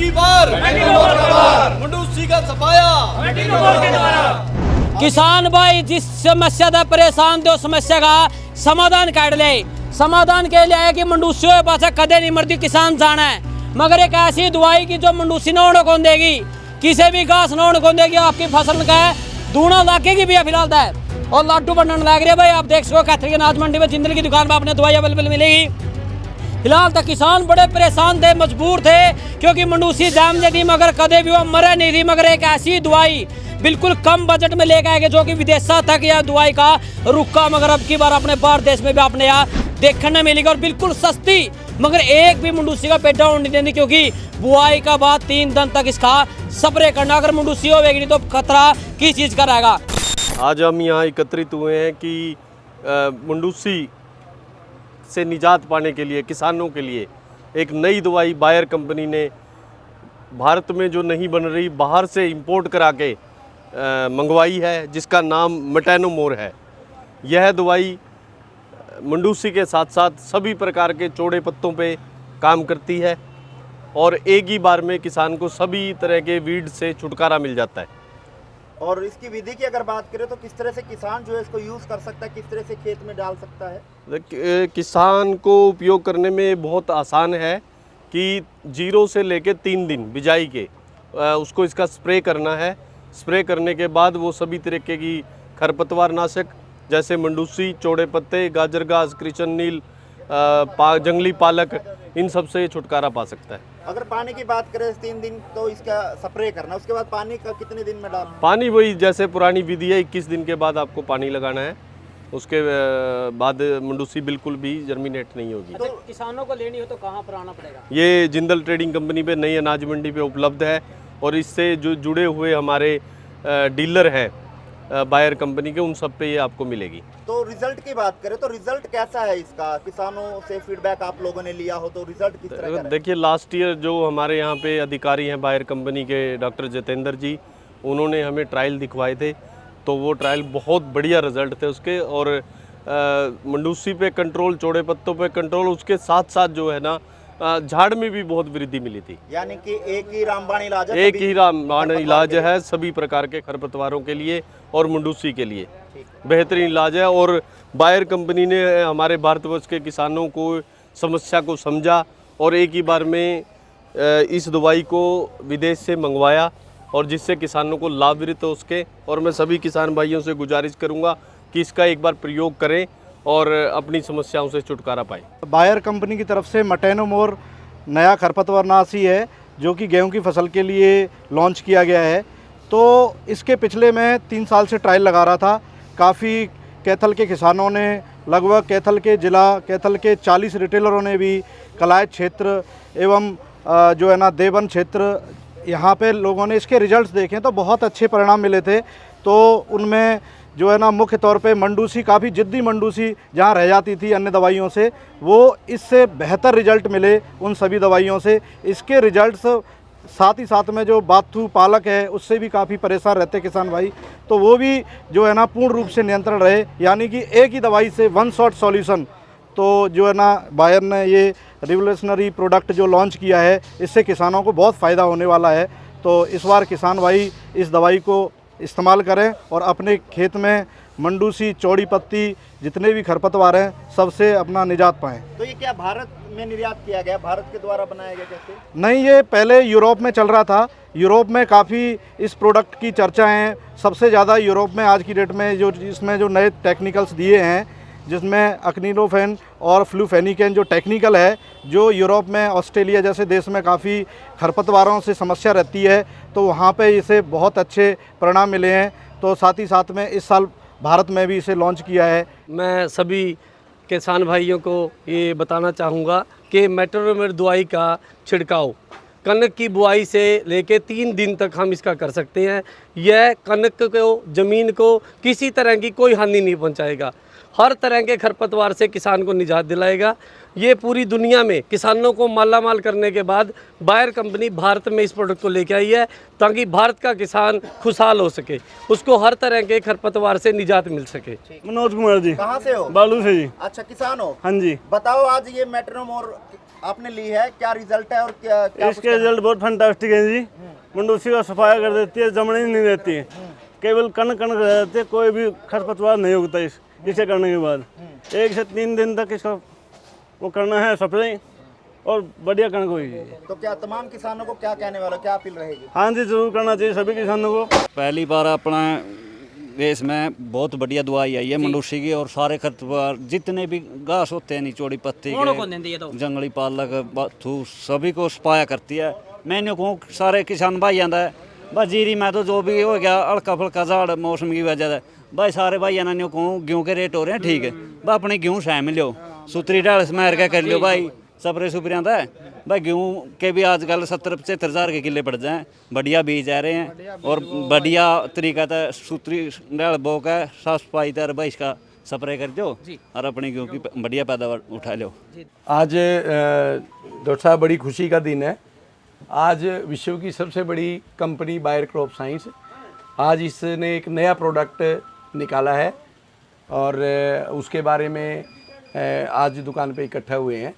की बार मंडूसी का सफाया। किसान भाई जिस समस्या से परेशान थे उस समस्या का समाधान काट ले। समाधान के लिए है कि मंडूसियों के पास कदे नहीं मरती किसान जाना है, मगर एक ऐसी दवाई की जो मंडूसी न कौन देगी, किसी भी घास न कौन देगी, आपकी फसल का है दूना लाके की भी है फिलहाल है और लाडू बनने लग रही है। भाई आप देख सको कैथरी के अनाज मंडी में जिंदल की दुकान पर आपने दवाई अवेलेबल मिलेगी। फिलहाल तक किसान बड़े परेशान थे, मजबूर थे, क्योंकि मंडूसी जाम थी मगर कदे भी वो मरे नहीं थी। मगर एक ऐसी दवाई बिल्कुल कम बजट में लेकर आएंगे जो कि विदेशा तक यह दवाई का रुका, मगर अब की बार अपने भारत देश में भी आपने यहाँ देखने मिलेगी और बिल्कुल सस्ती, मगर एक भी मंडूसी का पेटा होने नहीं देनी, क्योंकि बुआई का बाद 3 दिन तक इसका स्प्रे करना। अगर मंडूसी होगी तो खतरा किस चीज़ का रहेगा। आज हम यहाँ एकत्रित हुए हैं कि मंडूसी से निजात पाने के लिए किसानों के लिए एक नई दवाई बायर कंपनी ने भारत में जो नहीं बन रही बाहर से इंपोर्ट करा के मंगवाई है, जिसका नाम मेटानोमोर है। यह दवाई मंडूसी के साथ साथ सभी प्रकार के चौड़े पत्तों पे काम करती है और एक ही बार में किसान को सभी तरह के वीड से छुटकारा मिल जाता है। और इसकी विधि की अगर बात करें तो किस तरह से किसान जो है इसको यूज़ कर सकता है, किस तरह से खेत में डाल सकता है? किसान को उपयोग करने में बहुत आसान है कि 0 से लेकर 3 दिन बिजाई के उसको इसका स्प्रे करना है। स्प्रे करने के बाद वो सभी तरीके की खरपतवार नाशक जैसे मंडूसी, चौड़े पत्ते, गाजर घास, कृष्ण नील, जंगली पालक, इन सब से छुटकारा पा सकता है। अगर पानी की बात करें 3 दिन तो इसका स्प्रे करना, उसके बाद पानी का कितने दिन में डाल? पानी वही जैसे पुरानी विधि है, 21 दिन के बाद आपको पानी लगाना है। उसके बाद मंडूसी बिल्कुल भी जर्मिनेट नहीं होगी। तो किसानों को लेनी हो तो कहाँ पर आना पड़ेगा? ये जिंदल ट्रेडिंग कंपनी पे नई अनाज मंडी पे उपलब्ध है और इससे जो जुड़े हुए हमारे डीलर हैं बायर कंपनी के, उन सब पे ये आपको मिलेगी। तो रिजल्ट की बात करें तो रिजल्ट कैसा है इसका? किसानों से फीडबैक आप लोगों ने लिया हो तो रिजल्ट किस तरह का? देखिए, लास्ट ईयर जो हमारे यहाँ पे अधिकारी हैं बायर कंपनी के डॉक्टर जितेंद्र जी, उन्होंने हमें ट्रायल दिखवाए थे, तो वो ट्रायल बहुत बढ़िया रिजल्ट थे उसके। और मंडूसी पे कंट्रोल, चौड़े पत्तों पे कंट्रोल, उसके साथ साथ जो है ना झाड़ में भी बहुत वृद्धि मिली थी। यानी कि एक ही रामबाण इलाज है, एक ही रामबाण इलाज है सभी प्रकार के खरपतवारों के लिए और मंडूसी के लिए बेहतरीन इलाज है। और बायर कंपनी ने हमारे भारतवर्ष के किसानों को समस्या को समझा और एक ही बार में इस दवाई को विदेश से मंगवाया और जिससे किसानों को लाभ वितरित हो उसके। और मैं सभी किसान भाइयों से गुजारिश करूंगा कि इसका एक बार प्रयोग करें और अपनी समस्याओं से छुटकारा पाएं। बायर कंपनी की तरफ से मेटानोमोर नया खरपतवारनाशी है जो कि गेहूं की फसल के लिए लॉन्च किया गया है। तो इसके पिछले मैं 3 साल से ट्रायल लगा रहा था। काफ़ी कैथल के किसानों ने, लगभग कैथल के ज़िला कैथल के 40 रिटेलरों ने भी, कलायत क्षेत्र एवं जो है ना देवन क्षेत्र, यहाँ पे लोगों ने इसके रिजल्ट्स देखे तो बहुत अच्छे परिणाम मिले थे। तो उनमें जो है ना मुख्य तौर पे मंडूसी, काफ़ी जिद्दी मंडूसी जहाँ रह जाती थी अन्य दवाइयों से, वो इससे बेहतर रिजल्ट मिले उन सभी दवाइयों से। इसके रिजल्ट्स साथ ही साथ में जो बाथू पालक है उससे भी काफ़ी परेशान रहते किसान भाई, तो वो भी जो है ना पूर्ण रूप से नियंत्रण रहे। यानी कि एक ही दवाई से 1 शॉट सॉल्यूशन। तो जो है ना बायर ने ये रिवोल्यूशनरी प्रोडक्ट जो लॉन्च किया है, इससे किसानों को बहुत फ़ायदा होने वाला है। तो इस बार किसान भाई इस दवाई को इस्तेमाल करें और अपने खेत में मंडूसी, चौड़ी पत्ती, जितने भी खरपतवार हैं सबसे अपना निजात पाएं। तो ये क्या भारत में निर्यात किया गया, भारत के द्वारा बनाया गया कैसे? नहीं, ये पहले यूरोप में चल रहा था। यूरोप में काफ़ी इस प्रोडक्ट की चर्चा है। सबसे ज़्यादा यूरोप में आज की डेट में जो इसमें जो नए टेक्निकल्स दिए हैं, जिसमें अक्निलोफेन और फ्लूफेनिकेन जो टेक्निकल है, जो यूरोप में, ऑस्ट्रेलिया जैसे देश में काफ़ी खरपतवारों से समस्या रहती है, तो वहाँ पे इसे बहुत अच्छे परिणाम मिले हैं। तो साथ ही साथ में इस साल भारत में भी इसे लॉन्च किया है। मैं सभी किसान भाइयों को ये बताना चाहूँगा कि मेटानोमोर दवाई का छिड़काव कनक की बुआई से लेके 3 दिन तक हम इसका कर सकते हैं। यह कनक को, ज़मीन को किसी तरह की कोई हानि नहीं पहुंचाएगा। हर तरह के खरपतवार से किसान को निजात दिलाएगा। ये पूरी दुनिया में किसानों को मालामाल करने के बाद बायर कंपनी भारत में इस प्रोडक्ट को लेके आई है, ताकि भारत का किसान खुशहाल हो सके, उसको हर तरह के खरपतवार से निजात मिल सके। मनोज कुमार जी। कहाँ से हो? बालू से जी। अच्छा, किसान हो? हाँ जी। बताओ, आज ये मेटानोमोर आपने ली है, क्या रिजल्ट है और क्या क्या इसके रिजल्ट बहुत फंटास्टिक है जी। मंडूसी का सफाया कर देती है, जमनी नहीं रहती है, केवल कण कण रह जाते हैं, कोई भी खरपतवार नहीं उगता इसे करने के बाद। 1 से 3 दिन तक इसका वो करना है स्प्रे और बढ़िया कणक होगी। तो क्या तमाम किसानों को क्या कहने वाला, क्या अपील रहेगी? हाँ जी, जरूर करना चाहिए सभी किसानों को। पहली बार अपना देश में बहुत बढ़िया दवाई आई है मंडूसी की, और सारे खरपतवार जितने भी घास होते हैं निचोड़ी पत्ती के, जंगली पालक, बथू, सभी को सफाया करती है। मैंने कहूँ सारे किसान भाई आंदा है बस जीरी में तो जो भी हो गया हल्का फुल्का झाड़ मौसम की वजह से, भाई सारे भाई आना नहीं कहूँ गेहूँ के रेट हो रहे हैं ठीक है, भाई अपने गेहूँ सहम लो, सूतरी ढाल मार के कर लियो भाई, स्प्रे सुप्रे आता है भाई। गेहूँ के भी आजकल 70-75 हज़ार के किले पड़ जाए, बढ़िया बीज आ रहे हैं और बढ़िया तरीका था सूतरी डाल बो का साफ सफाई तर भाई इसका स्प्रे कर दो और अपनी गेहूँ की बढ़िया पैदावार उठा लो। आज डॉक्टर साहब बड़ी खुशी का दिन है। आज विश्व की सबसे बड़ी कंपनी बायर क्रॉप साइंस आज इसने एक नया प्रोडक्ट निकाला है और उसके बारे में आज दुकान पे इकट्ठा हुए हैं।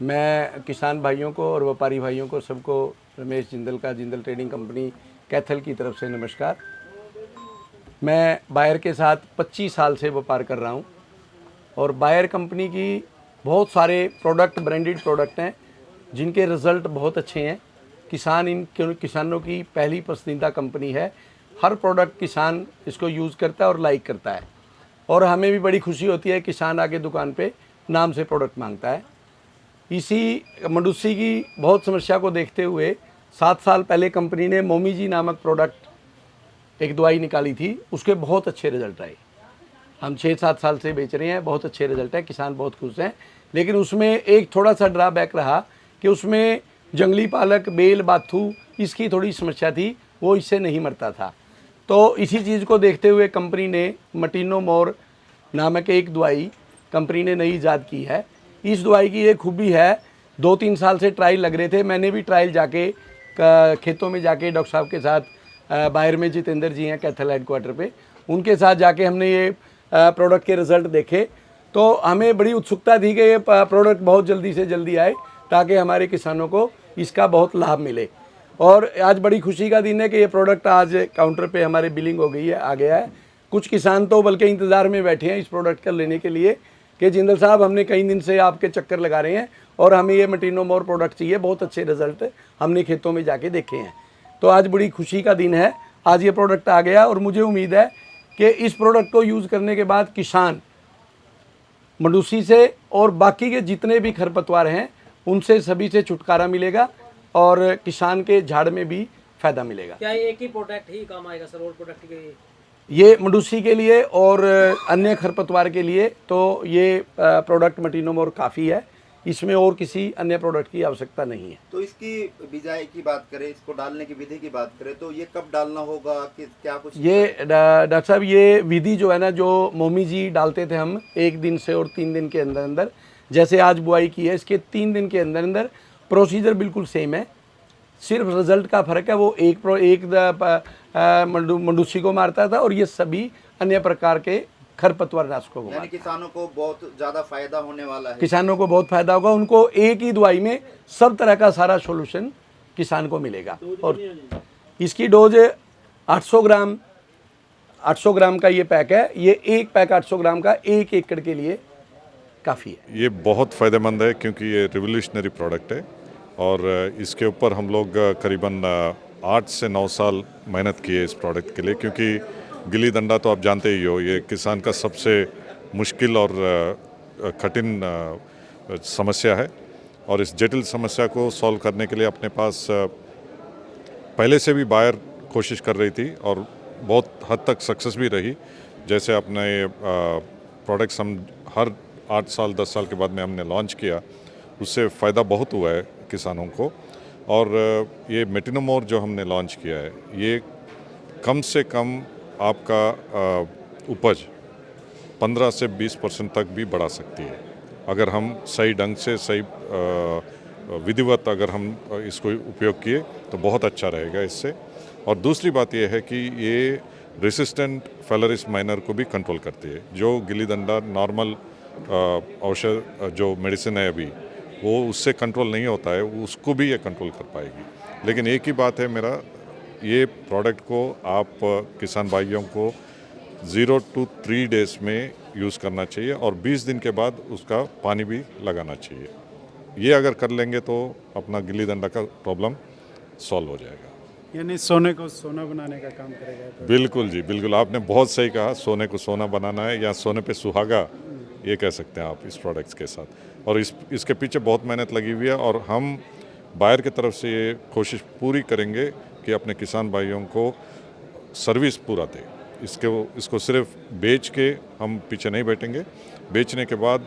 मैं किसान भाइयों को और व्यापारी भाइयों को सबको रमेश जिंदल का जिंदल ट्रेडिंग कंपनी कैथल की तरफ से नमस्कार। मैं बायर के साथ 25 साल से व्यापार कर रहा हूं और बायर कंपनी की बहुत सारे प्रोडक्ट ब्रांडेड प्रोडक्ट हैं जिनके रिज़ल्ट बहुत अच्छे हैं। किसानों की पहली पसंदीदा कंपनी है। हर प्रोडक्ट किसान इसको यूज़ करता है और लाइक करता है और हमें भी बड़ी खुशी होती है किसान आके दुकान पे नाम से प्रोडक्ट मांगता है। इसी मंडूसी की बहुत समस्या को देखते हुए 7 साल पहले कंपनी ने मोमी जी नामक प्रोडक्ट एक दवाई निकाली थी, उसके बहुत अच्छे रिज़ल्ट आए। हम 6-7 साल से बेच रहे हैं, बहुत अच्छे रिज़ल्ट है, किसान बहुत खुश हैं। लेकिन उसमें एक थोड़ा सा ड्राबैक रहा कि उसमें जंगली पालक, बेल, बाथू इसकी थोड़ी समस्या थी, वो इससे नहीं मरता था। तो इसी चीज़ को देखते हुए कंपनी ने मटीनो मोर नामक एक दवाई कंपनी ने नई ईजाद की है। इस दवाई की ये खूबी है, 2-3 साल से ट्रायल लग रहे थे, मैंने भी ट्रायल जाके खेतों में जाके डॉक्टर साहब के साथ बाहर में जितेंद्र जी हैं कैथल हेडक्वार्टर पे, उनके साथ जाके हमने ये प्रोडक्ट के रिज़ल्ट देखे तो हमें बड़ी उत्सुकता थी कि ये प्रोडक्ट बहुत जल्दी से जल्दी आए ताकि हमारे किसानों को इसका बहुत लाभ मिले। और आज बड़ी खुशी का दिन है कि ये प्रोडक्ट आज काउंटर पे हमारे बिलिंग हो गई है, आ गया है। कुछ किसान तो बल्कि इंतज़ार में बैठे हैं इस प्रोडक्ट का लेने के लिए कि जिंदल साहब हमने कई दिन से आपके चक्कर लगा रहे हैं और हमें ये मटीनो मोर प्रोडक्ट चाहिए, बहुत अच्छे रिजल्ट हमने खेतों में जाके देखे हैं। तो आज बड़ी खुशी का दिन है, आज ये प्रोडक्ट आ गया और मुझे उम्मीद है कि इस प्रोडक्ट को यूज़ करने के बाद किसान मंडूसी से और बाकी के जितने भी खरपतवार हैं उनसे सभी से छुटकारा मिलेगा और किसान के झाड़ में भी फ़ायदा मिलेगा। क्या एक ही प्रोडक्ट ही काम आएगा सर और प्रोडक्ट के लिए? ये मंडूसी के लिए और अन्य खरपतवार के लिए तो ये प्रोडक्ट मटीनो मोर काफ़ी है, इसमें और किसी अन्य प्रोडक्ट की आवश्यकता नहीं है। तो इसकी बिजाई की बात करें, इसको डालने की विधि की बात करें तो ये कब डालना होगा कि क्या कुछ? ये डॉक्टर साहब ये विधि जो है ना, जो मोमी जी डालते थे हम 1 दिन से और 3 दिन के अंदर अंदर, जैसे आज बुआई की है इसके 3 दिन के अंदर अंदर प्रोसीजर बिल्कुल सेम है, सिर्फ रिजल्ट का फ़र्क है। वो एक मंडूसी को मारता था और ये सभी अन्य प्रकार के खरपतवार नाशकों को। यानी किसानों को बहुत ज़्यादा फायदा होने वाला है। किसानों को बहुत फायदा होगा, उनको एक ही दवाई में सब तरह का सारा सॉल्यूशन किसान को मिलेगा। और इसकी डोज 800 ग्राम का ये पैक है, ये एक पैक 800 ग्राम का 1 एकड़ के लिए काफ़ी है। ये बहुत फ़ायदेमंद है क्योंकि ये रिवोल्यूशनरी प्रोडक्ट है और इसके ऊपर हम लोग करीबन 8 से 9 साल मेहनत किए इस प्रोडक्ट के लिए, क्योंकि गिल्ली डंडा तो आप जानते ही हो, ये किसान का सबसे मुश्किल और कठिन समस्या है और इस जटिल समस्या को सॉल्व करने के लिए अपने पास पहले से भी बायर कोशिश कर रही थी और बहुत हद तक सक्सेस भी रही। जैसे अपने प्रोडक्ट्स हम हर 8 साल 10 साल के बाद में हमने लॉन्च किया, उससे फ़ायदा बहुत हुआ है किसानों को। और ये मटीनो मोर जो हमने लॉन्च किया है, ये कम से कम आपका उपज 15 से 20% तक भी बढ़ा सकती है अगर हम सही ढंग से, सही विधिवत अगर हम इसको उपयोग किए तो बहुत अच्छा रहेगा इससे। और दूसरी बात यह है कि ये रेसिस्टेंट फेलरिस माइनर को भी कंट्रोल करती है। जो गिल्ली डंडा नॉर्मल औषध जो मेडिसिन है अभी वो उससे कंट्रोल नहीं होता है, उसको भी ये कंट्रोल कर पाएगी। लेकिन एक ही बात है मेरा, ये प्रोडक्ट को आप किसान भाइयों को 0 to 3 डेज़ में यूज़ करना चाहिए और 20 दिन के बाद उसका पानी भी लगाना चाहिए। ये अगर कर लेंगे तो अपना गिल्ली डंडा का प्रॉब्लम सॉल्व हो जाएगा। यानी सोने को सोना बनाने का काम करेगा। बिल्कुल जी, बिल्कुल, आपने बहुत सही कहा। सोने को सोना बनाना है या सोने पे सुहागा, ये कह सकते हैं आप इस प्रोडक्ट्स के साथ। और इसके पीछे बहुत मेहनत लगी हुई है और हम बायर की तरफ से ये कोशिश पूरी करेंगे कि अपने किसान भाइयों को सर्विस पूरा दें। इसको सिर्फ बेच के हम पीछे नहीं बैठेंगे, बेचने के बाद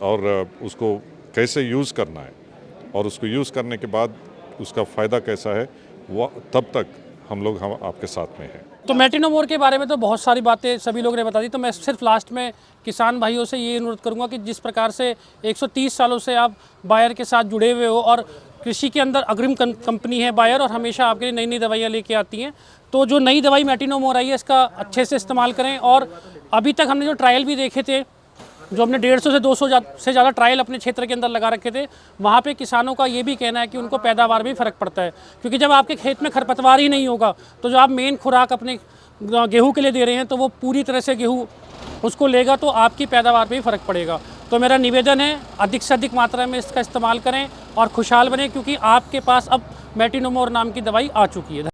और उसको कैसे यूज़ करना है और उसको यूज़ करने के बाद उसका फ़ायदा कैसा है, वो तब तक हम आपके साथ में हैं। तो मैटिनोमोर के बारे में तो बहुत सारी बातें सभी लोगों ने बता दी, तो मैं सिर्फ लास्ट में किसान भाइयों से ये अनुरोध करूंगा कि जिस प्रकार से 130 सालों से आप बायर के साथ जुड़े हुए हो और कृषि के अंदर अग्रिम कंपनी है बायर और हमेशा आपके लिए नई नई दवाइयाँ लेके आती हैं, तो जो नई दवाई मैटिनोमोर आई है इसका अच्छे से इस्तेमाल करें। और अभी तक हमने जो ट्रायल भी देखे थे, जो हमने 150 से 200 से ज़्यादा ट्रायल अपने क्षेत्र के अंदर लगा रखे थे, वहाँ पे किसानों का ये भी कहना है कि उनको पैदावार में फ़र्क पड़ता है, क्योंकि जब आपके खेत में खरपतवार ही नहीं होगा तो जो आप मेन खुराक अपने गेहूं के लिए दे रहे हैं तो वो पूरी तरह से गेहूं उसको लेगा, तो आपकी पैदावार पे भी फ़र्क पड़ेगा। तो मेरा निवेदन है अधिक से अधिक मात्रा में इसका इस्तेमाल करें और खुशहाल बनें, क्योंकि आपके पास अब मैटिनोमोर नाम की दवाई आ चुकी है।